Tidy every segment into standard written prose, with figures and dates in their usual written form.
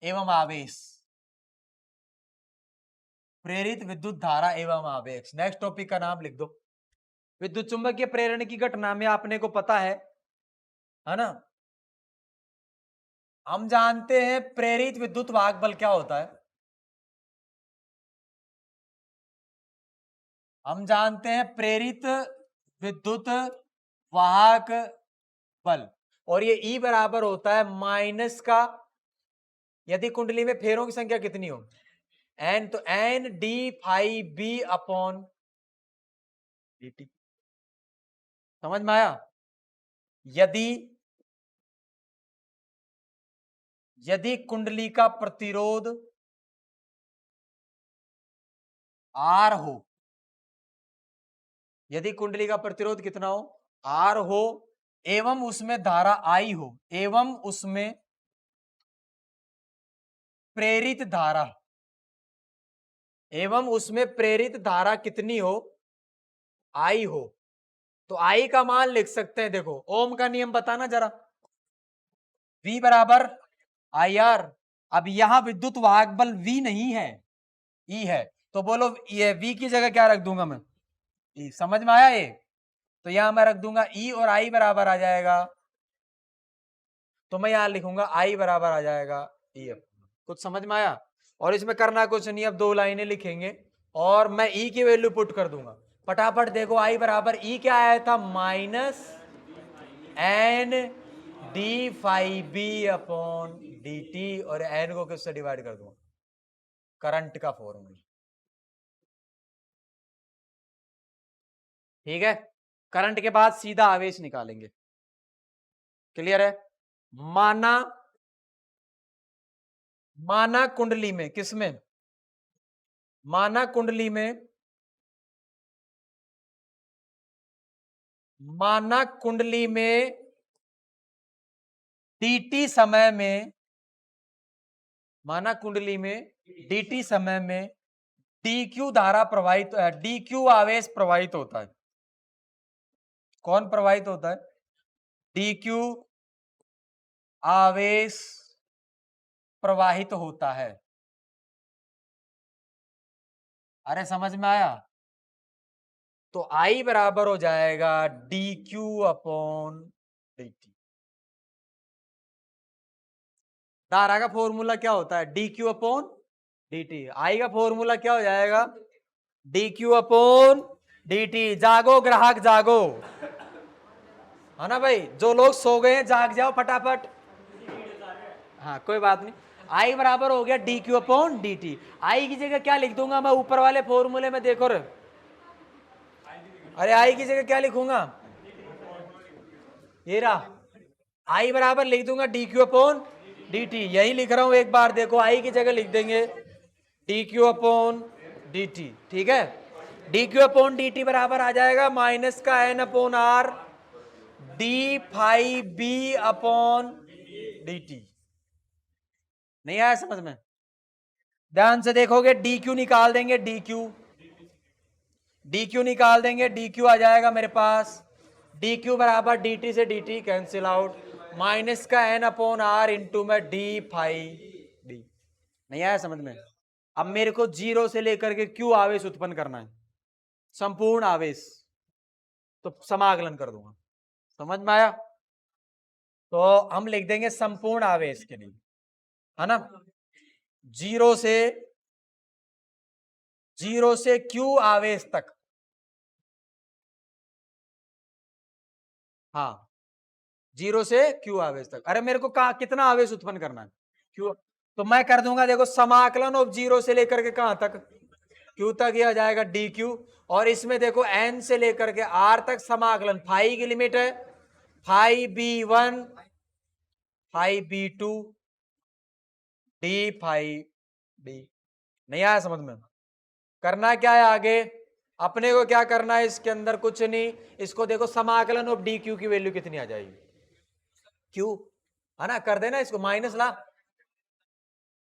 एवं आवेश, प्रेरित विद्युत धारा एवं आवेश। नेक्स्ट टॉपिक का नाम लिख दो। विद्युत चुंबकीय प्रेरण की घटना में आपने को पता है ना, हम जानते हैं प्रेरित विद्युत वाहक बल क्या होता है। हम जानते हैं प्रेरित विद्युत वाहक बल, और ये E बराबर होता है माइनस का, यदि कुंडली में फेरों की संख्या कितनी हो, N, तो N D phi B upon dt। समझ में आया? यदि कुंडली का प्रतिरोध R हो, यदि कुंडली का प्रतिरोध कितना हो, R हो, एवं उसमें धारा I हो, एवं उसमें प्रेरित धारा, एवं उसमें प्रेरित धारा कितनी हो, I हो, तो I का मान लिख सकते हैं। देखो ओम का नियम बताना जरा, V बराबर IR। अब यहां विद्युत वाहक बल V नहीं है, E है, तो बोलो ये V की जगह क्या रख दूंगा मैं, E। समझ में आया? ये तो यहां मैं रख दूंगा E और I बराबर आ जाएगा, तो मैं यहां लिखूंगा I बराबर आ जाएगा E। कुछ समझ में आया? और इसमें करना कुछ नहीं, अब दो लाइनें लिखेंगे और मैं E की वैल्यू पुट कर दूंगा। फटाफट देखो I बराबर E क्या आया था, minus N D phi B upon D T, और N को किससे डिवाइड कर दूंगा, करंट का फॉर्मूला। ठीक है, करंट के बाद सीधा आवेश निकालेंगे। क्लियर है? माना कुंडली में, किसमें, माना कुंडली में, माना कुंडली में dt समय में, माना कुंडली में dt समय में dq धारा प्रवाहित, dq आवेश प्रवाहित होता है। कौन प्रवाहित होता है, dq आवेश प्रवाहित होता है। अरे समझ में आया? तो I बराबर हो जाएगा dq अपॉन dt। धारा का फॉर्मूला क्या होता है, dq अपॉन dt। I का फॉर्मूला क्या हो जाएगा, dq अपॉन dt। जागो ग्राहक जागो, है ना भाई, जो लोग सो गए हैं जाग जाओ फटाफट। हाँ कोई बात नहीं, I बराबर हो गया dq अपॉन dt। I की जगह क्या लिख दूंगा मैं ऊपर वाले फॉर्मूले में, देखो रे, अरे I की जगह क्या लिखूंगा, ये रहा, I बराबर लिख दूंगा dq अपॉन dt। यही लिख रहा हूं, एक बार देखो, I की जगह लिख देंगे dq अपॉन dt। ठीक है, dq अपॉन dt बराबर आ जाएगा माइनस का n अपॉन r D phi B upon dt। नहीं आया समझ में? ध्यान से देखोगे, dq निकाल देंगे, dq निकाल देंगे, dq आ जाएगा मेरे पास, dq बराबर dt से dt कैंसिल आउट, माइनस का n अपॉन r इंटू में डी फाई बी। नहीं आया समझ में? अब मेरे को जीरो से लेकर के q आवेश उत्पन्न करना है, संपूर्ण आवेश, तो समाकलन कर दूंगा। समझ में आया? तो हम लिख देंगे संपूर्ण आवेश के लिए, है ना, जीरो से q आवेश तक, हाँ जीरो से q आवेश तक। अरे मेरे को कहा कितना आवेश उत्पन्न करना है, q, तो मैं कर दूंगा, देखो समाकलन ऑफ जीरो से लेकर के कहां तक, q तक, यह आ जाएगा dq, और इसमें देखो n से लेकर के r तक समाकलन, फाई की लिमिट है, phi b1 phi b2 D phi B. नहीं आया समझ में? करना क्या है आगे, अपने को क्या करना है इसके अंदर, कुछ नहीं, इसको देखो समाकलन ऑफ डी क्यू की वैल्यू कितनी आ जाएगी, क्यू, है ना, कर देना इसको, माइनस ला,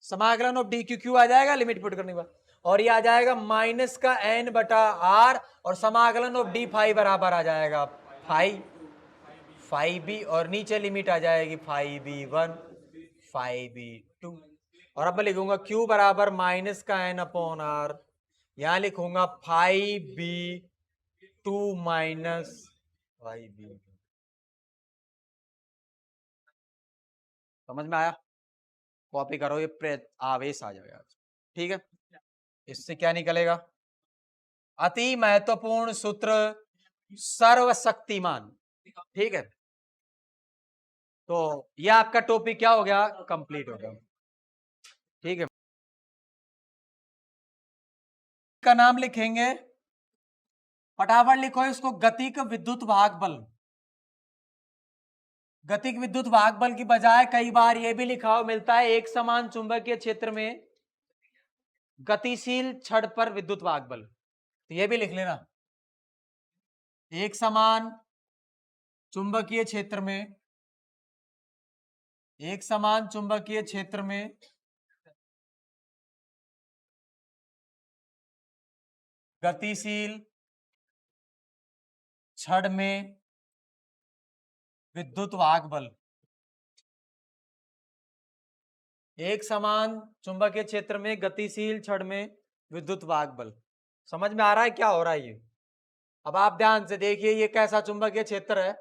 समाकलन ऑफ डी क्यू, क्यू आ जाएगा लिमिट पुट करने के बाद, और ये आ जाएगा माइनस का एन बटा आर, और समाकलन ऑफ डी फाई बराबर आ जाएगा फाई बी, और नीचे लिमिट आ जाएगी phi B one phi B two, और अब मैं लिखूंगा Q बराबर माइनस का N अपॉन R, यहां लिखूंगा 5B2 माइनस 5B। समझ में आया? कॉपी करो, ये आवेश आ जाएगा। ठीक है, इससे क्या निकलेगा? अति महत्वपूर्ण सूत्र सर्वशक्तिमान। ठीक है, तो ये आपका टॉपिक क्या हो गया? कंप्लीट हो गया। ठीक है, का नाम लिखेंगे, फटाफट लिखो इसको, गतिक विद्युत भाग बल। गतिक विद्युत भाग बल की बजाय कई बार यह भी लिखा हो मिलता है, एक समान चुंबकीय क्षेत्र में गतिशील छड़ पर विद्युत भाग बल। तो यह भी लिख लेना, एक समान चुंबकीय क्षेत्र में, एक समान चुंबकीय क्षेत्र में गतिशील छड़ में विद्युत भाग बल। एक समान चुंबकीय क्षेत्र में गतिशील छड़ में विद्युत भाग बल। समझ में आ रहा है क्या हो रहा है ये? अब आप ध्यान से देखिए, ये कैसा चुंबकीय क्षेत्र है?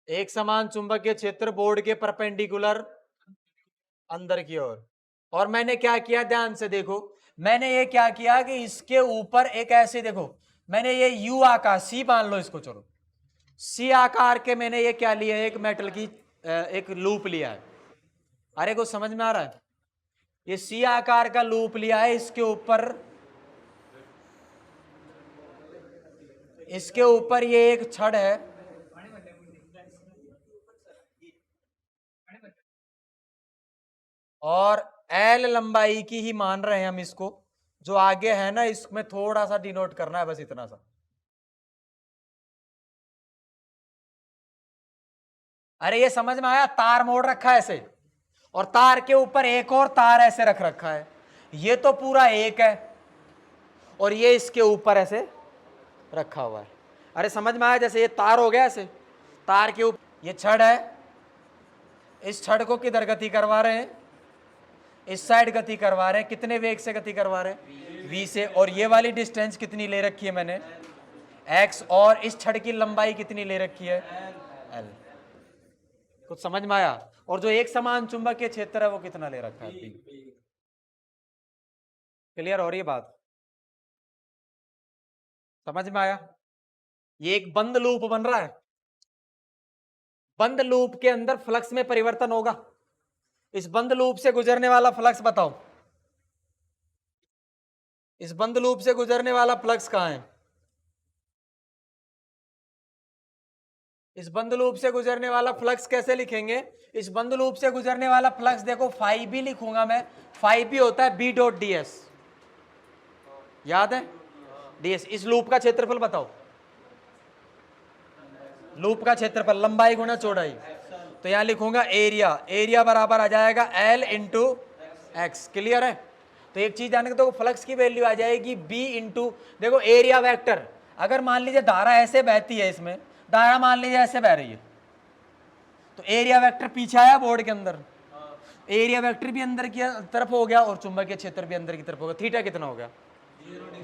एक समान चुंबकीय क्षेत्र, बोर्ड के परपेंडिकुलर अंदर की ओर। और मैंने क्या किया, ध्यान से देखो, मैंने ये क्या किया कि इसके ऊपर एक ऐसे, देखो मैंने ये यू आकार, सी मान लो इसको, चलो सी आकार के मैंने ये क्या लिया है, एक मेटल की एक लूप लिया है। अरे को समझ में आ रहा है? ये सी आकार का लूप लिया है, इसके ऊपर ये एक छड़ है, और एल लंबाई की ही मान रहे हैं हम इसको, जो आगे है ना इसमें थोड़ा सा डिनोट करना है, बस इतना सा। अरे ये समझ में आया? तार मोड़ रखा है ऐसे, और तार के ऊपर एक और तार ऐसे रख रखा है, ये तो पूरा एक है, और ये इसके ऊपर ऐसे रखा हुआ है। अरे समझ में आया? जैसे ये तार हो गया ऐसे, तार के ऊपर ये छड़ है, इस छड़ को किधर गति करवा रहे हैं? इस साइड गति करवा रहे हैं। कितने वेग से गति करवा रहे हैं? v से। और ये वाली डिस्टेंस कितनी ले रखी है मैंने? x। और इस छड़ की लंबाई कितनी ले रखी है? l। कुछ समझ में आया? और जो एक समान चुंबकीय क्षेत्र है वो कितना ले रखा है? p। क्लियर हो रही है बात? समझ में आया? ये एक बंद लूप बन रहा है, बंद लूप के अंदर फ्लक्स में परिवर्तन होगा। इस बंद लूप से गुजरने वाला फ्लक्स बताओ, इस बंद लूप से गुजरने वाला फ्लक्स कहां है? इस बंद लूप से गुजरने वाला फ्लक्स कैसे लिखेंगे? इस बंद लूप से गुजरने वाला फ्लक्स देखो, फाई बी लिखूंगा मैं, फाई बी होता है बी डॉट डी एस, याद है? डीएस। इस लूप का क्षेत्रफल बताओ, लूप का क्षेत्रफल लंबाई गुना चौड़ाई, तो यहां लिखूंगा एरिया, एरिया बराबर आ जाएगा एल इंटू एक्स। क्लियर है? तो एक चीज जाने तो फ्लक्स की वैल्यू आ जाएगी बी इंटू, देखो एरिया वेक्टर, अगर मान लीजिए धारा ऐसे बहती है, इसमें धारा मान लीजिए ऐसे बह रही है, तो एरिया वेक्टर पीछे आया बोर्ड के अंदर, एरिया वेक्टर भी अंदर की तरफ हो गया और चुंबकीय क्षेत्र भी अंदर की तरफ हो गया। थीटा कितना हो गया?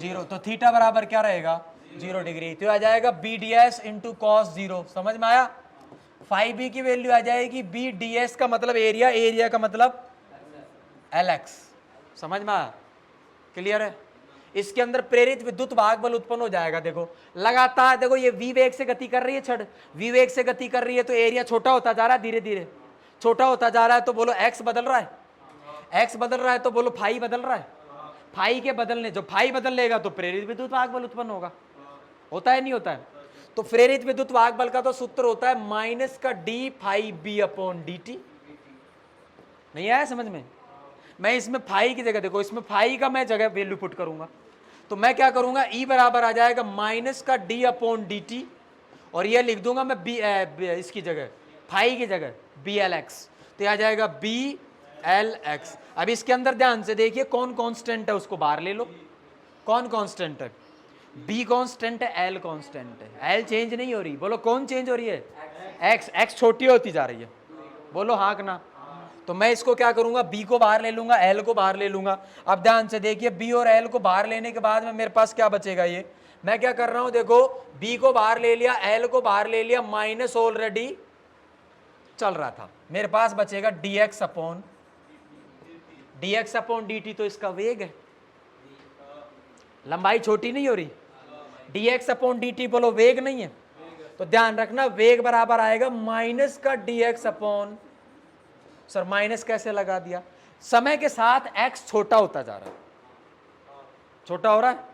0। तो थीटा बराबर क्या रहेगा? 0 डिग्री। तो आ जाएगा B D S into cos 0। समझ में आया? फाइव बी की वैल्यू आ जाएगी बी डी एस का मतलब एरिया, एरिया का मतलब एल एक्स। समझ में आया? क्लियर है? इसके अंदर प्रेरित विद्युत भाग बल उत्पन्न हो जाएगा। देखो लगातार, देखो ये वी वेग से गति कर रही है छड़, वी वेग से गति कर रही है, तो एरिया छोटा होता जा रहा है, धीरे धीरे छोटा होता जा रहा है। तो बोलो एक्स बदल रहा है, एक्स बदल रहा है, तो बोलो फाई बदल रहा है। फाई के बदलने, जो फाई बदल लेगा तो प्रेरित विद्युत भाग बल उत्पन्न होगा। होता है नहीं होता है? तो प्रेरित विद्युत भाग बल का तो सूत्र होता है माइनस का D phi B upon D T. नहीं आया समझ में? मैं इसमें फाई की जगह, देखो इसमें फाई का मैं जगह वैल्यू पुट करूंगा, तो मैं क्या करूंगा, ई बराबर आ जाएगा माइनस का डी अपॉन डी टी, और ये लिख दूंगा मैं बी, इसकी जगह फाई की जगह बी एल एक्स, तो यह आ जाएगा बी एल एक्स। अब इसके अंदर ध्यान से देखिए कौन कांस्टेंट है, उसको बाहर ले लो। कौन कांस्टेंट है? बी कांस्टेंट है, एल कांस्टेंट है। एल चेंज नहीं हो रही, बोलो कौन चेंज हो रही है? एक्स। एक्स छोटी होती जा रही है, बोलो हाँ कि ना? तो मैं इसको क्या करूंगा, बी को बाहर ले लूंगा, एल को बाहर ले लूंगा। अब ध्यान से देखिए, बी और एल को बाहर लेने के बाद में मेरे पास क्या बचेगा, ये मैं क्या कर रहा हूं, देखो बी को बाहर ले लिया, एल को बाहर ले लिया, माइनस ऑलरेडी चल रहा था, मेरे पास बचेगा dx अपॉन dt। तो इसका वेग है, लंबाई छोटी नहीं हो रही, dx अपॉन dt बोलो वेग नहीं है। तो ध्यान रखना, वेग बराबर आएगा माइनस का dx अपॉन, सर माइनस कैसे लगा दिया, समय के साथ x छोटा होता जा रहा है, छोटा हो रहा है,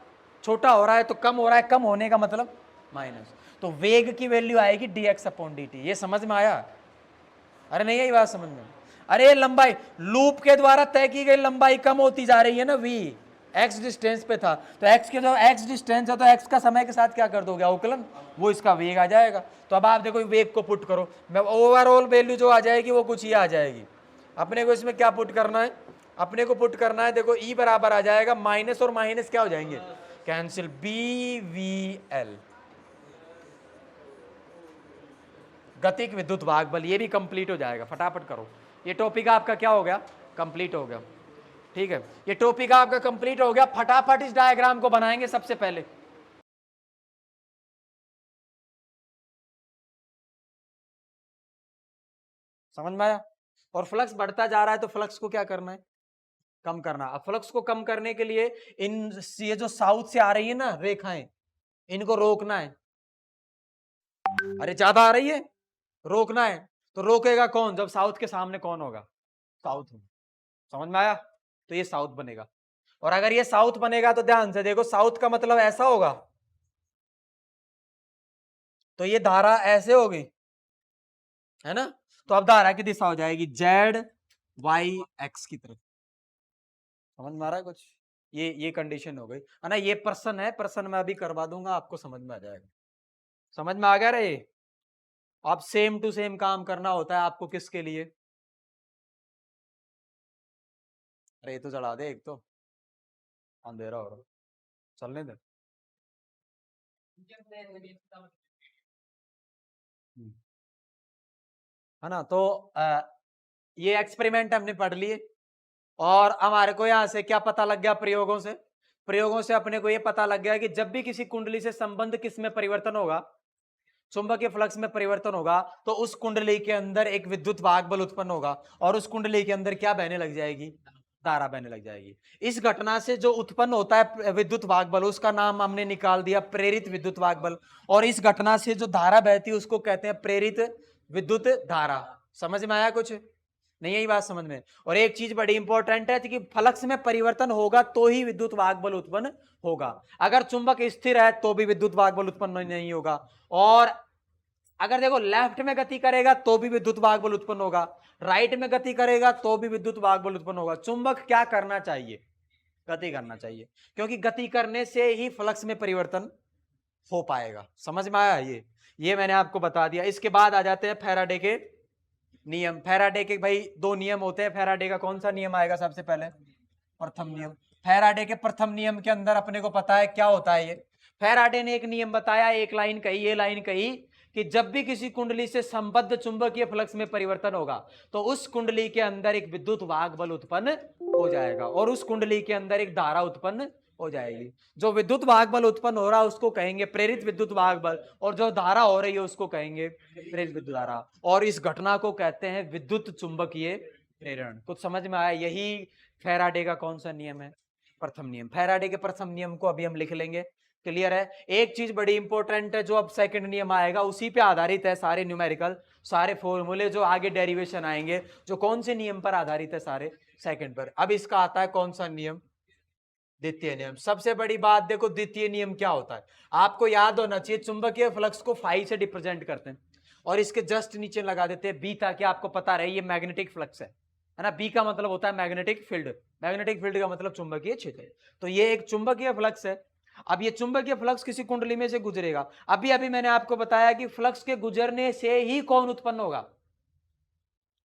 छोटा हो रहा है तो कम हो रहा है, कम होने का मतलब माइनस, तो वेग की वैल्यू आएगी dx अपॉन dt। ये समझ में आया? अरे नहीं यही बात समझ में? अरे लंबाई, लूप के द्वारा तय की गई लंबाई कम होती जा रही है ना, v x डिस्टेंस पे था, तो x के जो x डिस्टेंस है तो x का समय के साथ क्या कर दोगे अवकलन, वो इसका वेग आ जाएगा। तो अब आप देखो वेग को पुट करो, मैं ओवरऑल वैल्यू जो आ जाएगी वो कुछ ये आ जाएगी। अपने को इसमें क्या पुट करना है, अपने को पुट करना है, देखो E बराबर आ जाएगा, माइनस और माइनस क्या हो जाएंगे, कैंसिल, BVL गतिक विद्युत वाहक बल। ये भी कंप्लीट हो जाएगा, फटाफट करो, ये टॉपिक आपका क्या हो गया, कंप्लीट हो गया। ठीक है, ये टॉपिक आपका कंप्लीट हो गया। फटाफट इस डायग्राम को बनाएंगे सबसे पहले। समझ में आया? और फ्लक्स बढ़ता जा रहा है तो फ्लक्स को क्या करना है, कम करना। अब फ्लक्स को कम करने के लिए इन ये जो साउथ से आ रही है ना रेखाएं, इनको रोकना है। अरे ज्यादा आ रही है, रोकना है, तो रोकेगा कौन, जब साउथ के सामने कौन होगा, साउथ। समझ में आया? तो ये साउथ बनेगा, और अगर ये साउथ बनेगा तो ध्यान से देखो, साउथ का मतलब ऐसा होगा, तो ये धारा ऐसे होगी, है ना, तो अब धारा की दिशा हो जाएगी ZYX की तरफ। समझ में आ रहा है कुछ? ये कंडीशन हो गई है ना। ये प्रश्न है, प्रश्न मैं अभी करवा दूंगा, आपको समझ में आ जाएगा। समझ में आ गया रे? अब सेम टू सेम काम करना होता है आपको, किसके लिए, अरे ये तो चढ़ा दे, एक तो अंधेरा हो रहा, चलने दे। है ना, तो ये एक्सपेरिमेंट हमने पढ़ लिए, और हमारे को यहां से क्या पता लग गया, प्रयोगों से, प्रयोगों से अपने को ये पता लग गया कि जब भी किसी कुंडली से संबंध किस में परिवर्तन होगा, चुंबकीय फ्लक्स में परिवर्तन होगा, तो उस कुंडली के अंदर एक विद्युत वाहक बल उत्पन्न होगा, और उस कुंडली के अंदर क्या बहने लग जाएगी, धारा बहने लग जाएगी। इस घटना से जो उत्पन्न होता है विद्युत वाहक बल, उसका नाम हमने निकाल दिया प्रेरित विद्युत वाहक बल, और इस घटना से जो धारा बहती है उसको कहते हैं प्रेरित विद्युत धारा। समझ में आया कुछ? नहीं यही बात समझ में? और एक चीज बड़ी इंपॉर्टेंट है कि फ्लक्स में परिवर्तन होगा तो ही विद्युत वाहक बल उत्पन्न होगा, अगर चुंबक स्थिर है तो भी विद्युत वाहक बल उत्पन्न नहीं होगा, और अगर देखो लेफ्ट में गति करेगा तो भी विद्युत वाहक बल उत्पन्न होगा, राइट में गति करेगा तो भी विद्युत वाहक बल उत्पन्न होगा। चुंबक क्या करना चाहिए, गति करना चाहिए, क्योंकि गति करने से ही फ्लक्स में परिवर्तन हो पाएगा। समझ में आया? ये मैंने आपको बता दिया। इसके बाद आ जाते हैं फैराडे के नियम। फैराडे के भाई दो नियम होते हैं। फैराडे का कौन सा नियम आएगा सबसे पहले, प्रथम नियम। फैराडे के प्रथम नियम के अंदर अपने को पता है क्या होता है ये। फैराडे ने एक नियम बताया, एक लाइन कही, ये लाइन कही कि जब भी किसी कुंडली से संबद्ध चुंबकीय फ्लक्स में परिवर्तन होगा तो उस कुंडली के अंदर एक विद्युत वाहक बल उत्पन्न हो जाएगा, और उस कुंडली के अंदर एक धारा उत्पन्न हो जाएगी। जो विद्युत वाहक बल उत्पन्न हो रहा है उसको कहेंगे प्रेरित विद्युत वाहक बल, और जो धारा हो रही है उसको कहेंगे प्रेरित विद्युत धारा, और इस घटना को कहते हैं विद्युत चुंबकीय प्रेरण। कुछ समझ में आया? यही फैराडे का कौन सा नियम है, प्रथम नियम। फैराडे के प्रथम नियम को अभी हम लिख लेंगे, क्लियर है। एक चीज बड़ी इंपॉर्टेंट है, जो अब सेकंड नियम आएगा उसी पे आधारित है सारे न्यूमेरिकल, सारे फॉर्मूले जो आगे डेरिवेशन आएंगे, जो कौन से नियम पर आधारित है, सारे सेकंड पर। अब इसका आता है कौन सा नियम, द्वितीय नियम। सबसे बड़ी बात देखो, द्वितीय नियम क्या होता है आपको याद होना चाहिए। चुंबकीय फ्लक्स को फाई से रिप्रेजेंट करते हैं, और इसके जस्ट नीचे लगा देते हैं बी, ताकि आपको पता रहे ये मैग्नेटिक फ्लक्स है ना। बी का मतलब होता है मैग्नेटिक फील्ड, मैग्नेटिक फील्ड का मतलब चुंबकीय क्षेत्र। तो ये एक चुंबकीय फ्लक्स है। अब ये चुंबकीय फ्लक्स किसी कुंडली में से गुजरेगा। अभी अभी मैंने आपको बताया कि फ्लक्स के गुजरने से ही कौन उत्पन्न होगा,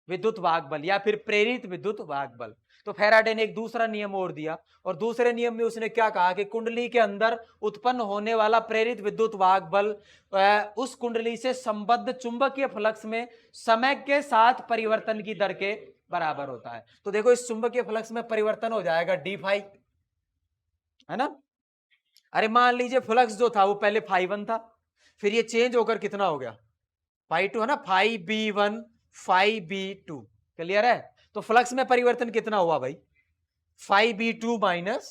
विद्युत वाहक बल, या फिर प्रेरित विद्युत वाहक बल। तो फैराडे ने एक दूसरा नियम और दिया, और दूसरे नियम में उसने क्या कहा कि कुंडली के अंदर उत्पन्न होने वाला प्रेरित विद्युत वाहक बल उस कुंडली से संबद्ध चुंबकीय फ्लक्स में समय के साथ परिवर्तन की दर के बराबर होता है। तो देखो इस चुंबकीय फ्लक्स में परिवर्तन हो जाएगा डी फाई, है ना। अरे मान लीजिए फ्लक्स जो था वो पहले फाई 1 था, फिर ये चेंज होकर कितना हो गया फाई 2, है ना, phi B1 phi B2, clear है। तो फ्लक्स में परिवर्तन कितना हुआ भाई, phi B2 minus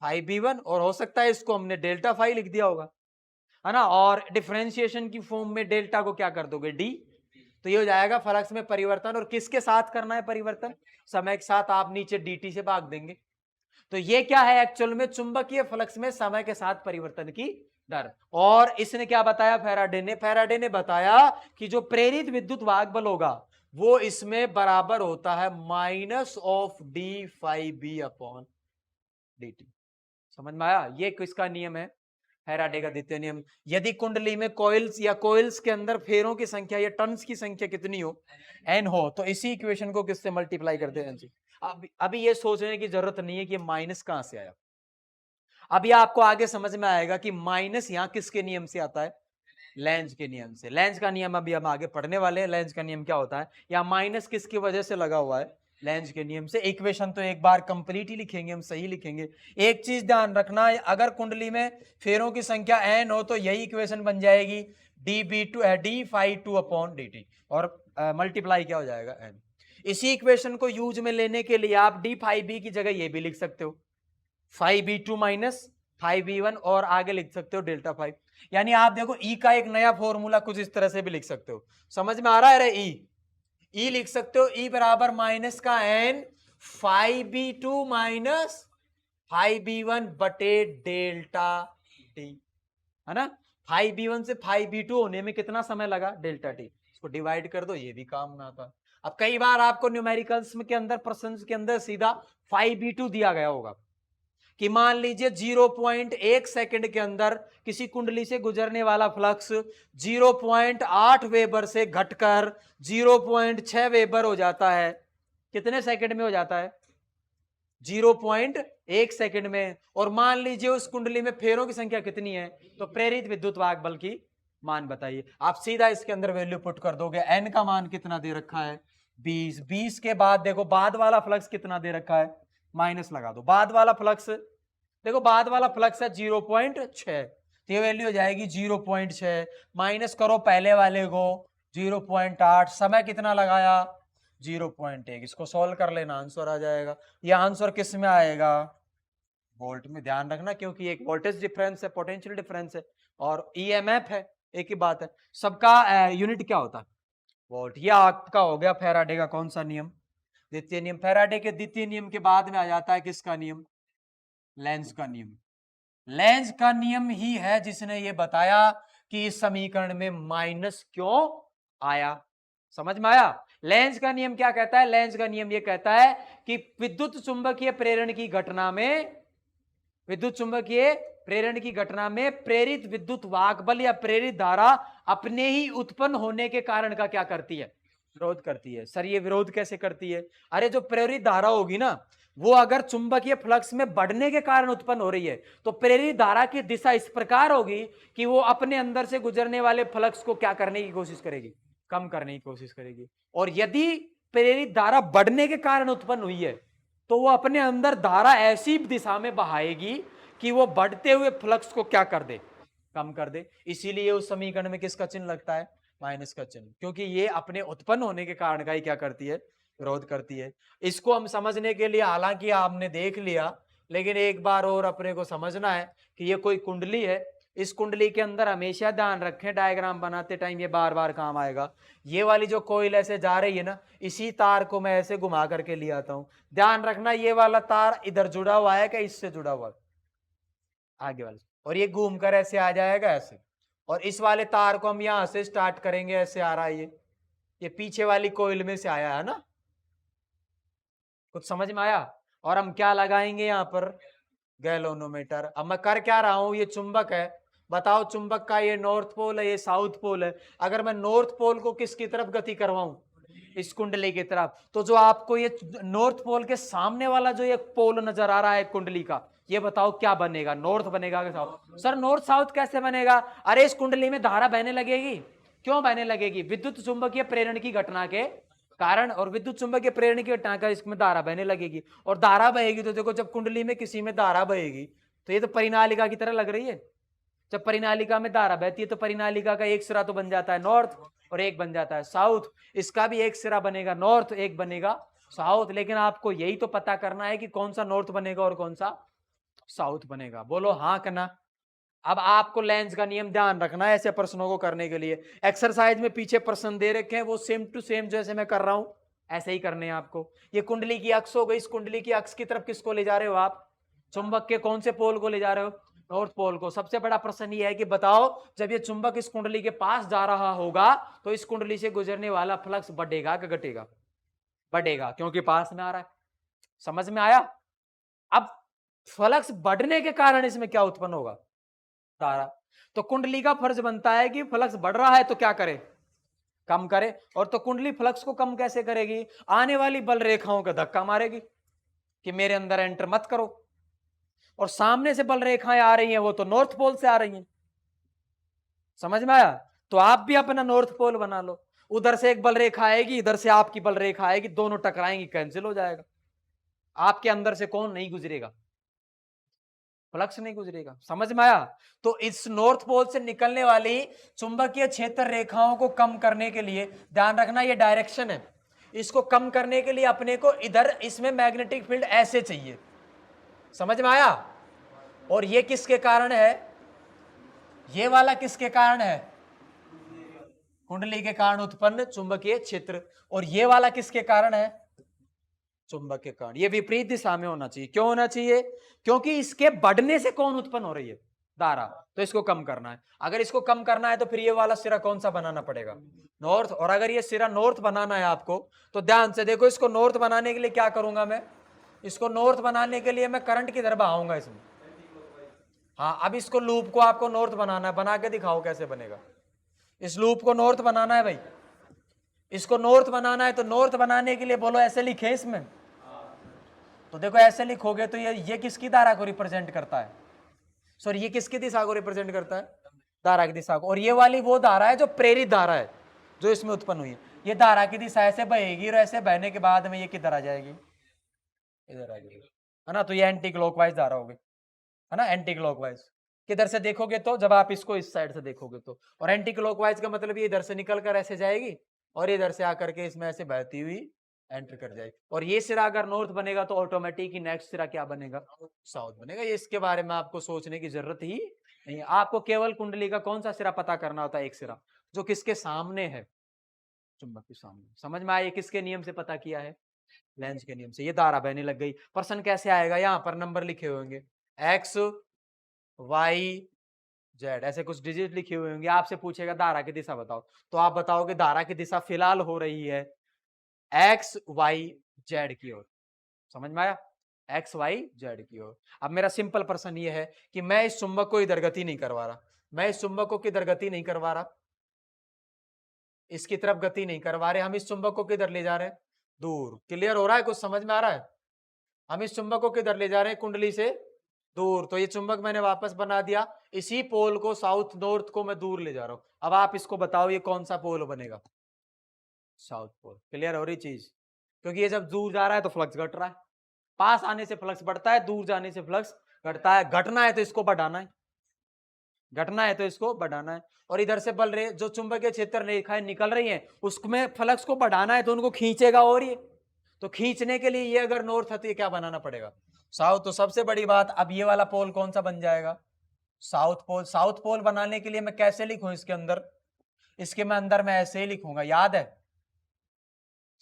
phi B1, और हो सकता है इसको हमने डेल्टा फाई लिख दिया होगा, है ना, और डिफरेंशिएशन की फॉर्म में डेल्टा को क्या कर दोगे डी, तो ये हो जाएगा फ्लक्स में परिवर्तन। और किसके साथ करना है परिवर्तन, समय के साथ, आप नीचे dt से भाग देंगे। तो ये क्या है एक्चुअल में, चुंबकीय फ्लक्स में समय के साथ परिवर्तन की दर। और इसने क्या बताया फैराडे ने बताया कि जो प्रेरित विद्युत वाहक बल होगा वो इसमें बराबर होता है minus of D phi B upon D T. समझ में आया, ये किसका नियम है, फैराडे का द्वितीय नियम। यदि कुंडली में कॉइल्स या कॉइल्स के अंदर फेरों की संख्या या टर्न्स की संख्या कितनी हो, एन हो, तो इसी इक्वेशन को किससे मल्टीप्लाई करते हैं। अभी ये सोचने की जरूरत नहीं है कि माइनस कहां से आया, अभी आपको आगे समझ में आएगा कि माइनस यहां किसके नियम से आता है, लेंज के नियम से। लेंज का नियम अभी हम आगे पढ़ने वाले हैं, लेंज का नियम क्या होता है, या माइनस किसकी वजह से लगा हुआ है, लेंज के नियम से। इक्वेशन तो एक बार कंप्लीट ही लिखेंगे, हम सही लिखेंगे। एक चीज ध्यान रखना, अगर कुंडली में फेरों की संख्या n हो तो यही इक्वेशन बन जाएगी D phi 2 upon D T, और मल्टीप्लाई क्या हो जाएगा n। इसी इक्वेशन को यूज में लेने के लिए आप डी फाई बी की जगह ये भी लिख सकते हो phi B2 minus phi B1, और आगे लिख सकते हो डेल्टा फाई। यानी आप देखो ई का एक नया फॉर्मूला कुछ इस तरह से भी लिख सकते हो, समझ में आ रहा है रे। ई लिख सकते हो, ई बराबर माइनस का n phi B2 minus phi B1 बटे डेल्टा टी, है ना। फाई B1 से फाई B2 होने में कितना समय लगा, डेल्टा टी, इसको डिवाइड कर दो, ये भी काम में आता। अब कई बार आपको न्यूमेरिकल्स के अंदर, प्रश्न के अंदर सीधा फाई B2 दिया गया होगा कि मान लीजिए 0.1 सेकंड के अंदर किसी कुंडली से गुजरने वाला फ्लक्स 0.8 वेबर से घटकर 0.6 वेबर हो जाता है। कितने सेकंड में हो जाता है, 0.1 सेकंड में। और मान लीजिए उस कुंडली में फेरों की संख्या कितनी है, तो प्रेरित विद्युत वाहक बल की मान बताइए। आप सीधा इसके अंदर वैल्यू पुट कर दोगे, एन का मान कितना दे रखा है 20, 20 के बाद देखो बाद वाला फ्लक्स कितना दे रखा है, माइनस लगा दो, बाद वाला फ्लक्स देखो, बाद वाला फ्लक्स है 0.6, तो ये वैल्यू हो जाएगी 0.6, माइनस करो पहले वाले को 0.8, समय कितना लगाया 0.1, इसको सॉल्व कर लेना, आंसर आ जाएगा। ये आंसर किस में आएगा, वोल्ट में, ध्यान रखना, क्योंकि एक वोल्टेज डिफरेंस है, पोटेंशियल डिफरेंस है, और ईएमएफ है, एक ही बात है, सबका यूनिट क्या होता है, वोल्ट। ये आपका हो गया फैराडे का कौन सा नियम, द्वितीय नियम। फैराडे के द्वितीय नियम के बाद में आ जाता है किसका नियम, लेंज का नियम। लेंज का नियम ही है जिसने ये बताया कि इस समीकरण में माइनस क्यों आया, समझ में आया। लेंज का नियम क्या कहता है, लेंज का नियम ये कहता है कि विद्युत चुंबकीय प्रेरण की घटना में, विद्युत चुंबकीय प्रेरण की घटना में प्रेरित विद्युत वाहक बल या प्रेरित धारा अपने ही उत्पन्न होने के कारण का क्या करती है, विरोध करती है। सर ये विरोध कैसे करती है, अरे जो प्रेरित धारा होगी ना, वो अगर चुंबकीय फ्लक्स में बढ़ने के कारण उत्पन्न हो रही है, तो प्रेरित धारा की दिशा इस प्रकार होगी कि वो अपने अंदर से गुजरने वाले फ्लक्स को क्या करने की कोशिश करेगी, कम करने की कोशिश करेगी। और यदि प्रेरित धारा बढ़ने के कारण उत्पन्न हुई है, तो वो अपने अंदर धारा ऐसी दिशा में बहाएगी कि वो बढ़ते हुए फ्लक्स को क्या कर दे, कम कर दे। इसीलिए उस समीकरण में किसका चिन्ह लगता है, माइनस का चिन्ह, क्योंकि ये अपने उत्पन्न होने के कारण का ही क्या करती है, विरोध करती है। इसको हम समझने के लिए, हालांकि आपने देख लिया, लेकिन एक बार और अपने को समझना है कि ये कोई कुंडली है। इस कुंडली के अंदर हमेशा ध्यान रखें, डायग्राम बनाते टाइम ये बार बार काम आएगा। ये वाली जो कोइल ऐसे जा रही है ना, इसी तार को मैं ऐसे घुमा करके ले आता हूं, ध्यान रखना ये वाला तार इधर जुड़ा हुआ है, क्या इससे जुड़ा हुआ है, आगे वाले, और ये घूम कर ऐसे आ जाएगा ऐसे, और इस वाले तार को हम यहां से स्टार्ट करेंगे, ऐसे आ रहा है ये पीछे वाली कोइल में से आया है ना, कुछ समझ में आया। और हम क्या लगाएंगे यहाँ पर, गैल्वेनोमीटर। अब मैं कर क्या रहा हूं, ये चुंबक है, बताओ चुंबक का ये नॉर्थ पोल है, ये साउथ पोल है। अगर मैं नॉर्थ पोल को किसकी तरफ गति करवाऊं, इस कुंडली की तरफ, तो जो आपको ये नॉर्थ पोल के सामने वाला जो ये पोल नजर आ रहा है कुंडली का, ये बताओ क्या बनेगा, नॉर्थ बनेगा कि साउथ। सर नॉर्थ साउथ कैसे बनेगा, अरे इस कुंडली में धारा बहने लगेगी। क्यों बहने लगेगी, विद्युत चुंबकीय प्रेरण की घटना के कारण और विद्युत चुंबकीय प्रेरण की घटना का इसमें धारा बहने लगेगी, और धारा बहेगी तो देखो जब कुंडली में किसी में धारा बहेगी तो ये तो परिनालिका की तरह लग रही है। जब परिनालिका में धारा बहती है तो परिनालिका का एक सिरा तो बन जाता है नॉर्थ और एक बन जाता है साउथ, इसका भी एक सिरा बनेगा नॉर्थ, एक बनेगा साउथ। लेकिन आपको यही तो पता करना है कि कौन सा नॉर्थ बनेगा और कौन सा साउथ बनेगा। बोलो हाँ करना। अब आपको लेंस का नियम ध्यान रखना है ऐसे प्रश्नों को करने के लिए। एक्सरसाइज में पीछे प्रश्न दे रखे हैं वो सेम टू सेम जैसे मैं कर रहा हूं ऐसे ही करने हैं आपको। ये कुंडली की अक्ष हो गई, इस कुंडली की अक्ष की तरफ किसको ले जा रहे हो आप? चुंबक के कौन से पोल को ले जा रहे हो? नॉर्थ पोल को। सबसे बड़ा प्रश्न ये है कि बताओ जब ये चुंबक इस कुंडली के पास जा रहा होगा तो इस कुंडली से गुजरने वाला फ्लक्स बढ़ेगा कि घटेगा? बढ़ेगा, क्योंकि पास में आ रहा है। समझ में आया? अब फ्लक्स बढ़ने के कारण इसमें क्या उत्पन्न होगा? धारा। तो कुंडली का फर्ज बनता है कि फ्लक्स बढ़ रहा है तो क्या करे? कम करे। और तो कुंडली फ्लक्स को कम कैसे करेगी? आने वाली बल रेखाओं का धक्का मारेगी कि मेरे अंदर एंटर मत करो। और सामने से बल रेखाएं आ रही हैं वो तो नॉर्थ पोल से आ रही हैं। समझ में आया? तो आप भी अपना नॉर्थ पोल बना लो। उधर से एक बल रेखा आएगी, इधर से आपकी बल रेखा आएगी, दोनों टकराएंगी, कैंसिल हो जाएगा। आपके अंदर से कौन नहीं गुजरेगा? फ्लक्स नहीं गुजरेगा। समझ में आया? तो इस नॉर्थ पोल से निकलने वाली चुंबकीय क्षेत्र रेखाओं को कम करने के लिए ध्यान रखना ये डायरेक्शन है। इसको कम करने के लिए अपने को इधर इसमें मैग्नेटिक फील्ड ऐसे चाहिए। समझ में आया? और ये किसके कारण है? ये वाला किसके कारण है? कुंडली के कारण उत्पन्न चुंबकीय क्षेत्र। और ये वाला किसके कारण है? चुंबक के कारण। ये विपरीत दिशा में होना चाहिए। क्यों होना चाहिए? क्योंकि इसके बढ़ने से कौन उत्पन्न हो रही है? धारा। तो इसको कम करना है। अगर इसको कम करना है तो फिर ये वाला सिरा कौन सा बनाना पड़ेगा? नॉर्थ। और अगर ये सिरा नॉर्थ बनाना है आपको तो ध्यान से देखो, इसको नॉर्थ बनाने के लिए क्या करूंगा मैं? इसको नॉर्थ बनाने के लिए मैं करंट की तरफ बहाऊंगा इसमें। हाँ, अब इसको लूप को आपको नॉर्थ बनाना है, बना के दिखाओ कैसे बनेगा। इस लूप को नॉर्थ बनाना है भाई, इसको नॉर्थ बनाना है। तो नॉर्थ बनाने के लिए बोलो ऐसे लिखे इसमें। तो देखो ऐसे लिखोगे तो ये किसकी धारा को रिप्रेजेंट करता है? सॉरी, ये किसकी दिशा को रिप्रेजेंट करता है? धारा की दिशा को। और ये वाली वो धारा है जो प्रेरित धारा है जो इसमें उत्पन्न हुई है। ये धारा की दिशा ऐसे बहेगी और ऐसे बहने के बाद में ये किधर आ जाएगी? इधर आ जाएगी, है ना? तो ये एंटी क्लॉकवाइज धारा होगी, है ना? एंटी क्लॉकवाइज किधर से देखोगे तो जब आप इसको इस साइड से देखोगे तो। और एंटी क्लॉकवाइज का मतलब ये इधर से निकल कर ऐसे जाएगी और इधर से आकर के इसमें ऐसे बहती हुई एंटर कर जाएगी। और ये सिरा अगर नॉर्थ बनेगा तो ऑटोमेटिक ही नेक्स्ट सिरा क्या बनेगा? साउथ बनेगा। ये इसके बारे में आपको सोचने की जरूरत ही नहीं है। आपको केवल कुंडली का कौन सा सिरा पता करना होता है? एक सिरा जो किसके सामने है? चुंबक के सामने। समझ में आया? किसके नियम से पता किया है? लेंस के नियम से। ये धारा बहने लग गई। प्रश्न कैसे आएगा? यहाँ पर नंबर लिखे होंगे एक्स वाई जेड, ऐसे कुछ डिजिट लिखे हुए होंगे। आपसे पूछेगा धारा की दिशा बताओ, तो आप बताओगे धारा की दिशा फिलहाल हो रही है एक्स वाई जेड की ओर। समझ में आया? एक्स वाई जेड की ओर। अब मेरा सिंपल प्रश्न ये है कि मैं इस चुंबक को इधर गति नहीं करवा रहा, मैं इस चुंबक को किधर गति नहीं करवा रहा, इसकी तरफ गति नहीं करवा रहे। हम इस चुंबक को किधर ले जा रहे हैं? दूर। क्लियर हो रहा है? कुछ समझ में आ रहा है? हम इस चुंबक को किधर ले जा रहे हैं? कुंडली से दूर। तो ये चुंबक मैंने वापस बना दिया, इसी पोल को साउथ नॉर्थ को मैं दूर ले जा रहा हूं। अब आप इसको बताओ ये कौन सा पोल बनेगा? South pole. क्लियर हो रही चीज? क्योंकि ये जब दूर जा रहा है तो फ्लक्स घट रहा है, पास आने से फ्लक्स बढ़ता है, दूर जाने से फ्लक्स घटता है। घटना है तो इसको बढ़ाना है, घटना है तो इसको बढ़ाना है। और इधर से बल रहे जो चुंबकीय क्षेत्र रेखाएं निकल रही हैं उसमें फ्लक्स को बढ़ाना है तो उनको खींचेगा। और ये तो खींचने के लिए ये अगर नॉर्थ है तो ये क्या बनाना पड़ेगा? साउथ। तो सबसे बड़ी बात, अब ये वाला पोल कौन सा बन जाएगा? South pole. साउथ पोल बनाने के लिए मैं कैसे लिखूं इसके अंदर? इसके मैं अंदर मैं ऐसे ही लिखूंगा, याद है?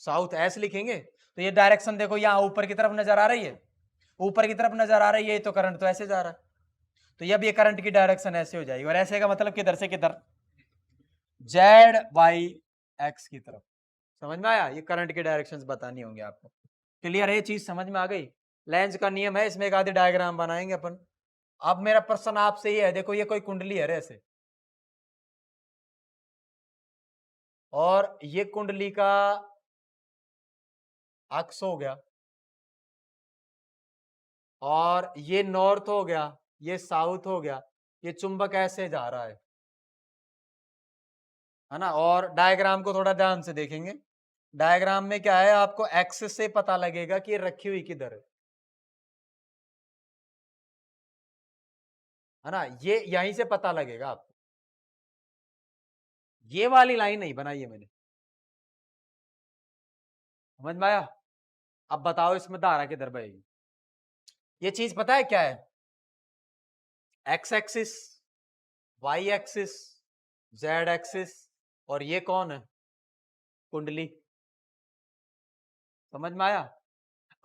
साउथ ऐसे लिखेंगे। तो ये डायरेक्शन देखो यहां ऊपर की तरफ नजर आ रही है, ऊपर की तरफ नजर आ रही है, तो करंट तो ऐसे जा रहा है। तो ये अब ये करंट की डायरेक्शन ऐसे हो जाएगी। और ऐसे का मतलब किधर से किधर? जेड वाई एक्स की तरफ। समझ में आया? ये करंट की डायरेक्शंस बतानी होंगी आपको। क्लियर है? ये चीज समझ में आ गई? लेंस का नियम है, इसमें एक आधी डायग्राम बनाएंगे अपन। अब मेरा प्रश्न आपसे ये है, देखो ये कोई कुंडली है ऐसे, और ये कुंडली का अक्ष हो गया, और ये नॉर्थ हो गया, ये साउथ हो गया, ये चुंबक ऐसे जा रहा है ना? और डायग्राम को थोड़ा ध्यान से देखेंगे। डायग्राम में क्या है, आपको एक्सिस से पता लगेगा कि ये रखी हुई किधर है ना, ये यहीं से पता लगेगा आपको। ये वाली लाइन नहीं बनाई है मैंने, समझ में आया? अब बताओ इसमें धारा किधर बहेगी? ये चीज पता है क्या है? X axis, Y axis, Z axis, और ये कौन है? कुंडली। समझ में आया?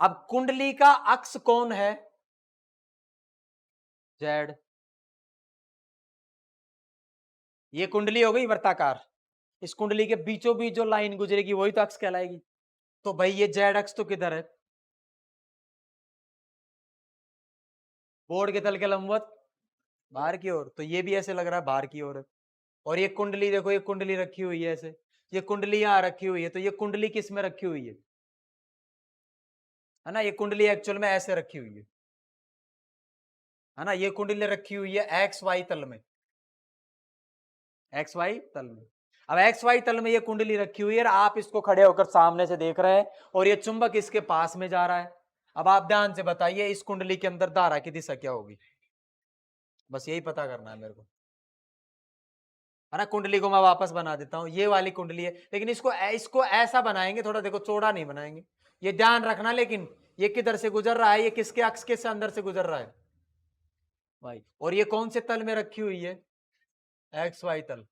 अब कुंडली का अक्ष कौन है? जेड। ये कुंडली हो गई वृत्ताकार, इस कुंडली के बीचों बीच जो लाइन गुजरेगी वही तो अक्ष कहलाएगी। तो भाई ये जेड अक्ष तो किधर है? बोर्ड के तल के लंबवत बाहर की ओर, तो ये भी ऐसे लग रहा है बाहर की ओर है। और ये कुंडली देखो, ये कुंडली रखी हुई है ऐसे, ये कुंडली यहां रखी हुई है, तो ये कुंडली किस में रखी हुई है ना? ये कुंडली एक्चुअल में ऐसे रखी हुई है ना? ये कुंडली रखी हुई है एक्स वाई तल में, एक्स वाई तल में। अब एक्स वाई तल में ये कुंडली रखी हुई है, आप इसको खड़े होकर सामने से देख रहे हैं और ये चुंबक इसके पास में जा रहा है। अब आप ध्यान से बताइए इस कुंडली के अंदर धारा की दिशा क्या होगी? बस यही पता करना है मेरे को, है ना? कुंडली को मैं वापस बना देता हूं, ये वाली कुंडली है, लेकिन इसको इसको ऐसा बनाएंगे थोड़ा, देखो चौड़ा नहीं बनाएंगे, ये ध्यान रखना। लेकिन ये किधर से गुजर रहा है? ये किसके अक्ष के अंदर से गुजर रहा है? भाई, और ये कौन से तल में रखी हुई है? एक्स वाई तल।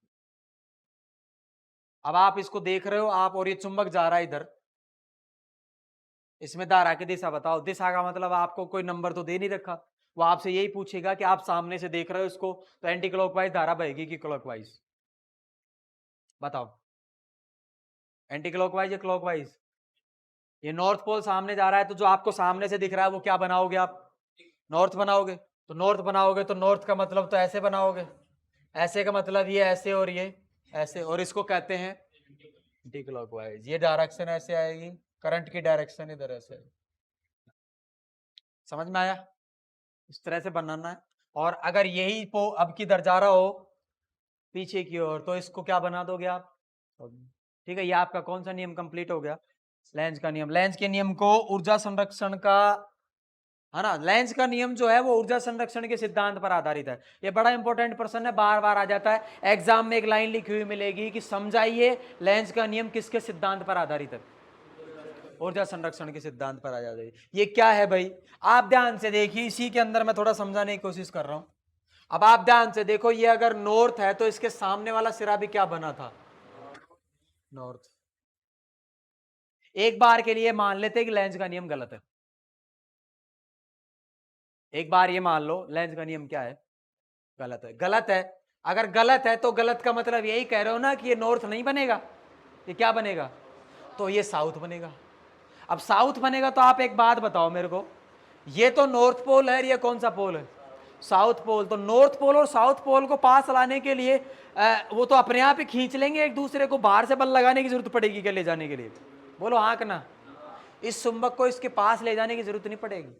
अब आप इसको देख रहे हो आप, और ये चुंबक जा रहा है इधर, इसमें धारा की दिशा बताओ। दिशा का मतलब आपको कोई नंबर तो दे नहीं रखा, वो आपसे यही पूछेगा कि आप सामने से देख रहे हो इसको, तो एंटी क्लॉकवाइज धारा बहेगी कि क्लॉकवाइज? बताओ, एंटी क्लॉकवाइज या क्लॉकवाइज? ये नॉर्थ पोल सामने जा रहा है, तो जो आपको सामने से दिख रहा है वो क्या बनाओगे आप? नॉर्थ बनाओगे। तो नॉर्थ बनाओगे तो नॉर्थ का मतलब तो ऐसे बनाओगे, ऐसे का मतलब ये ऐसे और ये ऐसे, और इसको कहते हैं एंटी क्लॉकवाइज। ये डायरेक्शन ऐसे आएगी, करंट की डायरेक्शन इधर ऐसे। समझ में आया? इस तरह से बनाना है। और अगर यही पो अब किधर जा रहा हो पीछे की ओर, तो इसको क्या बना दोगे आप? ठीक है, ये आपका कौन सा नियम कंप्लीट हो गया? लेंज का नियम। लेंज के नियम को ऊर्जा संरक्षण का, है ना, लेंज का नियम जो है वो ऊर्जा संरक्षण के सिद्धांत पर आधारित है। ये बड़ा इंपॉर्टेंट प्रश्न है, बार बार आ जाता है एग्जाम में। एक लाइन लिखी हुई मिलेगी कि समझाइए लेंज का नियम किसके सिद्धांत पर आधारित है? ऊर्जा संरक्षण के सिद्धांत पर आ जाता है। ये क्या है भाई? आप ध्यान से देखिए, इसी के अंदर मैं थोड़ा समझाने की कोशिश कर रहा हूं। अब आप ध्यान से देखो, ये अगर नॉर्थ है तो इसके सामने वाला सिरा भी क्या बना था? नॉर्थ। एक बार के लिए मान लेते हैं कि लेंज का नियम गलत है। एक बार ये मान लो लेंज का नियम क्या है? गलत है। गलत है, अगर गलत है तो गलत का मतलब यही कह रहे हो ना कि ये नॉर्थ नहीं बनेगा, ये क्या बनेगा? तो ये साउथ बनेगा। अब साउथ बनेगा तो आप एक बात बताओ मेरे को, ये तो नॉर्थ पोल है, ये कौन सा पोल है? South pole. तो नॉर्थ पोल और साउथ पोल को पास लाने के लिए वो तो अपने आप ही खींच लेंगे एक दूसरे को, बाहर से बल लगाने की जरूरत पड़ेगी क्या ले जाने के लिए? बोलो हाँ कि ना? इस चुंबक को इसके पास ले जाने की जरूरत नहीं पड़ेगी,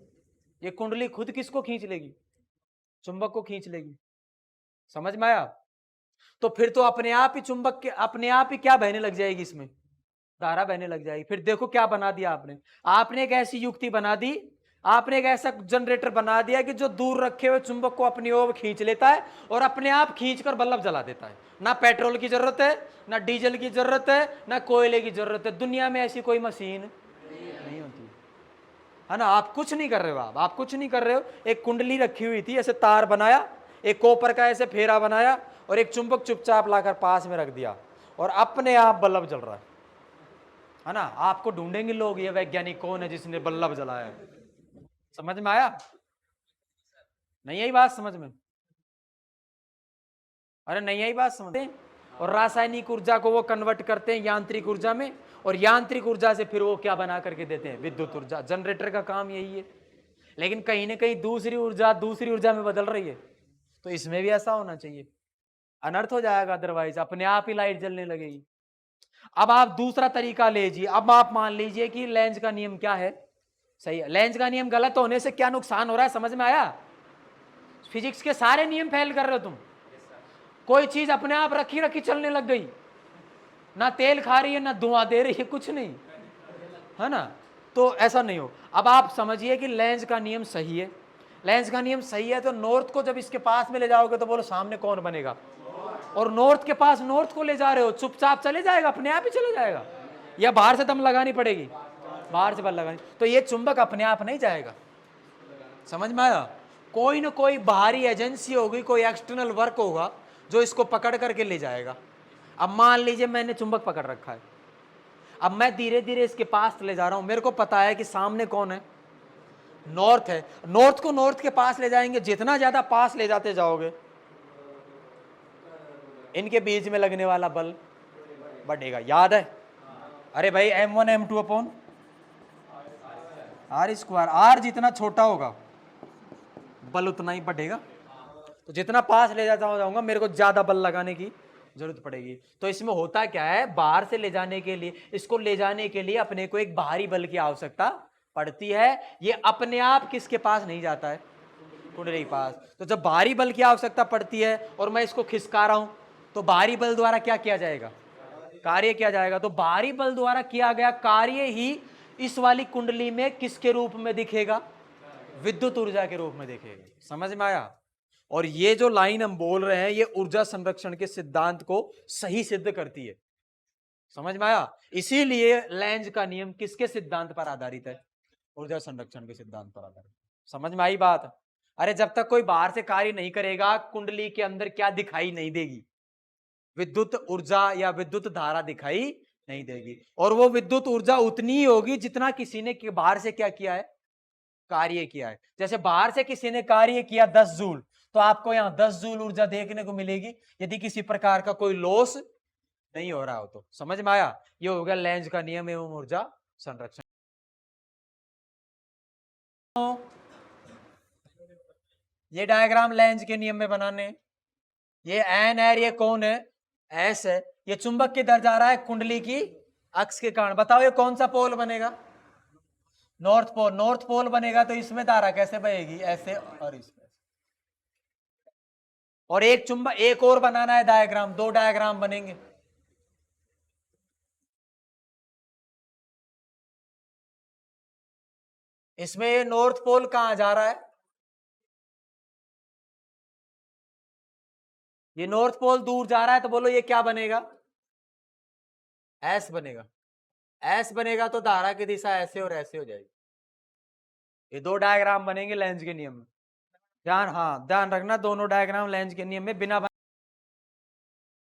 ये कुंडली खुद किसको खींच लेगी? चुंबक को खींच लेगी। समझ में आया? तो फिर तो अपने आप ही चुंबक के अपने आप ही क्या बहने लग जाएगी, इसमें धारा बहने लग जाएगी। फिर देखो क्या बना दिया आपने, आपने एक ऐसी युक्ति बना दी, आपने एक ऐसा जनरेटर बना दिया कि जो दूर रखे हुए चुंबक को अपनी ओर खींच लेता है और अपने आप खींचकर बल्ब जला देता है। ना पेट्रोल की जरूरत है, ना डीजल की जरूरत है, ना कोयले की जरूरत है। दुनिया में ऐसी कोई मशीन नहीं होती, है ना? आप कुछ नहीं कर रहे हो, आप कुछ नहीं कर रहे हो। एक कुंडली रखी हुई थी, ऐसे तार बनाया, एक कॉपर का ऐसे फेरा बनाया और एक चुंबक चुपचाप लाकर पास में रख दिया और अपने आप बल्ब जल रहा है ना? आपको ढूंढेंगे लोग ये वैज्ञानिक कौन है जिसने बल्ब जलाया है। समझ में आया? नहीं आई बात समझ में? अरे नहीं आई बात समझ में? और रासायनिक ऊर्जा को वो कन्वर्ट करते हैं यांत्रिक ऊर्जा में, और यांत्रिक ऊर्जा से फिर वो क्या बना करके देते हैं? विद्युत ऊर्जा। जनरेटर का काम यही है, लेकिन कहीं ना कहीं दूसरी ऊर्जा में बदल रही है। तो इसमें भी ऐसा होना चाहिए, अनर्थ हो जाएगा, अदरवाइज अपने आप ही लाइट जलने लगेगी। अब आप दूसरा तरीका लीजिए, अब आप मान लीजिए कि लेंज का नियम क्या है? सही है। लेंज का नियम गलत होने से क्या नुकसान हो रहा है, समझ में आया? फिजिक्स के सारे नियम फेल कर रहे हो तुम। कोई चीज अपने आप रखी रखी चलने लग गई, ना तेल खा रही है ना धुआं दे रही है, कुछ नहीं, है ना। तो ऐसा नहीं हो। अब आप समझिए कि लेंज का नियम सही है, लेंज का नियम सही है तो नॉर्थ को जब इसके पास में ले जाओगे तो बोलो सामने कौन बनेगा, और नॉर्थ के पास नॉर्थ को ले जा रहे हो, चुपचाप चले जाएगा, अपने आप ही चला जाएगा, या बाहर से दम लगानी पड़ेगी, बाहर से बल लगानी। तो ये चुंबक अपने आप नहीं जाएगा, समझ में आया। कोई ना कोई बाहरी एजेंसी होगी, कोई एक्सटर्नल वर्क होगा जो इसको पकड़ करके ले जाएगा। अब मान लीजिए मैंने चुंबक पकड़ रखा है, अब मैं धीरे धीरे इसके पास ले जा रहा हूं, मेरे को पता है कि सामने कौन है, नॉर्थ है। नॉर्थ को नॉर्थ के पास ले जाएंगे, जितना ज्यादा पास ले जाते जाओगे इनके बीच में लगने वाला बल बढ़ेगा, याद है। अरे भाई m1 m2 upon are square, are जितना छोटा होगा बल उतना ही बढ़ेगा, तो जितना पास ले जाता जाऊंगा मेरे को ज्यादा बल लगाने की जरूरत पड़ेगी। तो इसमें होता क्या है, बाहर से ले जाने के लिए, इसको ले जाने के लिए अपने को एक बाहरी बल की आवश्यकता पड़ती है। ये अपने आप किसके पास नहीं जाता है, कुंडली के पास। तो जब बाहरी बल की आवश्यकता पड़ती है और मैं इसको खिसका रहा हूं, तो बाहरी बल द्वारा क्या किया जाएगा, कार्य किया जाएगा। तो बाहरी बल द्वारा किया गया कार्य ही इस वाली कुंडली में किसके रूप में दिखेगा, विद्युत ऊर्जा के रूप में दिखेगा। समझ में आया। और ये जो लाइन हम बोल रहे हैं ये ऊर्जा संरक्षण के सिद्धांत को सही सिद्ध करती है, समझ में आया। इसीलिए लेंज का नियम किसके सिद्धांत पर आधारित है, ऊर्जा संरक्षण के सिद्धांत पर आधारित। समझ में आई बात। अरे जब तक कोई बाहर से कार्य नहीं करेगा, कुंडली के अंदर क्या दिखाई नहीं देगी, विद्युत ऊर्जा या विद्युत धारा दिखाई नहीं देगी। और वो विद्युत ऊर्जा उतनी ही होगी जितना किसी ने बाहर से क्या किया है, कार्य किया है। जैसे बाहर से किसी ने कार्य किया 10 जूल, तो आपको यहां 10 जूल ऊर्जा देखने को मिलेगी, यदि किसी प्रकार का कोई लॉस नहीं हो रहा हो तो। समझ में आया। ये हो गया लेंज का नियम एवं ऊर्जा संरक्षण। ये डायग्राम लेंज के नियम में बनाने, ये एन है, ये कौन है, एस है। ये चुंबक किधर जा रहा है, कुंडली की अक्ष के कारण। बताओ ये कौन सा पोल बनेगा, नॉर्थ पोल। नॉर्थ पोल बनेगा तो इसमें धारा कैसे बहेगी, ऐसे और इसमें। और एक चुंबक एक और बनाना है डायग्राम, 2 डायग्राम बनेंगे। इसमें ये नॉर्थ पोल कहां जा रहा है, ये नॉर्थ पोल दूर जा रहा है, तो बोलो ये क्या बनेगा, एस बनेगा। एस बनेगा तो धारा की दिशा ऐसे और ऐसे हो जाएगी। ये 2 डायग्राम बनेंगे लेंज के नियम में। ध्यान, हाँ ध्यान रखना, दोनों डायग्राम लेंज के नियम में बिना